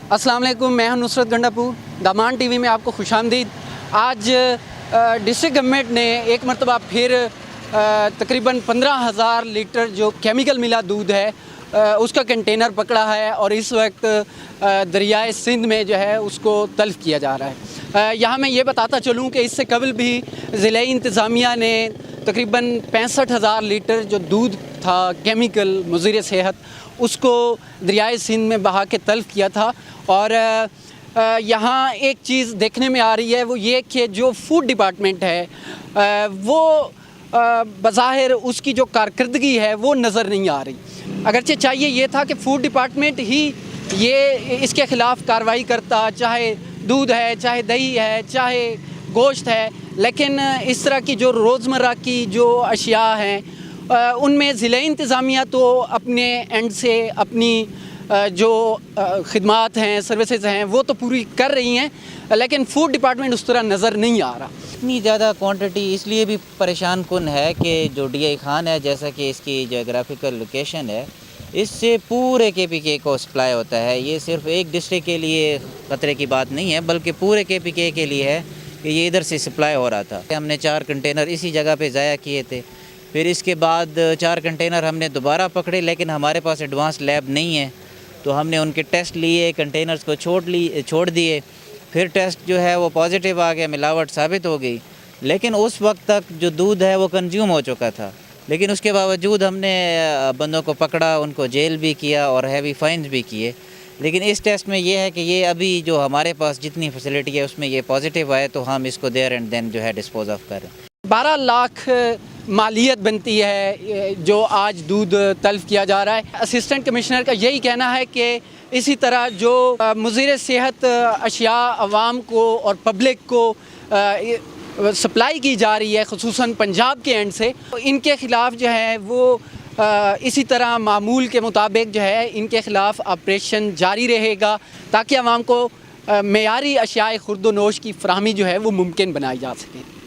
अस्सलाम वालेकुम, मैं हूं नुसरत गंडापुर। दामान टीवी में आपको खुशामदीद। आज डिस्ट्रिक्ट गवर्नमेंट ने एक मरतबा फिर तकरीबन 15,000 लीटर जो केमिकल मिला दूध है उसका कंटेनर पकड़ा है और इस वक्त दरियाए सिंध में जो है उसको तल्फ किया जा रहा है। यहाँ मैं ये बताता चलूँ कि इससे कबल भी ज़िले इंतज़ामिया ने तकरीबन 65,000 लीटर जो दूध था केमिकल मुज़िर सेहत उसको दरियाए सिंध में बहा के तल्फ किया था। और यहाँ एक चीज़ देखने में आ रही है वो ये कि जो फूड डिपार्टमेंट है वो बज़ाहिर उसकी जो कारकर्दगी है वो नज़र नहीं आ रही। अगरचे चाहिए ये था कि फूड डिपार्टमेंट ही ये इसके ख़िलाफ़ कार्रवाई करता, चाहे दूध है, चाहे दही है, चाहे गोश्त है, लेकिन इस तरह की जो रोज़मर्रा की जो अशिया हैं उनमें ज़िले इंतज़ामिया तो अपने एंड से अपनी जो खिदमात हैं, सर्विसेज हैं वो तो पूरी कर रही हैं, लेकिन फूड डिपार्टमेंट उस तरह नज़र नहीं आ रहा। इतनी ज़्यादा क्वांटिटी इसलिए भी परेशान कुन है कि जो DI खान है, जैसा कि इसकी जोग्राफिकल लोकेशन है, इससे पूरे KPK को सप्लाई होता है। ये सिर्फ एक डिस्ट्रिक्ट के लिए ख़तरे की बात नहीं है बल्कि पूरे KPK के लिए है कि ये इधर से सप्लाई हो रहा था। हमने 4 कंटेनर इसी जगह पे ज़ाया किए थे। फिर इसके बाद 4 कंटेनर हमने दोबारा पकड़े, लेकिन हमारे पास एडवांस लैब नहीं है तो हमने उनके टेस्ट लिए, कंटेनर्स को छोड़ दिए। फिर टेस्ट जो है वो पॉजिटिव आ गया, मिलावट साबित हो गई। लेकिन उस वक्त तक जो दूध है वो कंज्यूम हो चुका था, लेकिन उसके बावजूद हमने बंदों को पकड़ा, उनको जेल भी किया और हैवी फाइन्स भी किए। लेकिन इस टेस्ट में ये है कि ये अभी जो हमारे पास जितनी फैसिलिटी है उसमें ये पॉजिटिव आए तो हम इसको देयर एंड देन जो है डिस्पोज ऑफ करें। 12 लाख मालियत बनती है जो आज दूध तल्फ किया जा रहा है। असिस्टेंट कमिश्नर का यही कहना है कि इसी तरह जो मुज़िर सेहत अशिया अवाम को और पब्लिक को सप्लाई की जा रही है ख़ुसूसन पंजाब के एंड से, इनके ख़िलाफ़ जो है वो इसी तरह मामूल के मुताबिक जो है इनके ख़िलाफ़ ऑपरेशन जारी रहेगा ताकि अवाम को मेयारी अशियाए खुर्द नोश की फ़राहमी जो है वो मुमकिन बनाई जा सके।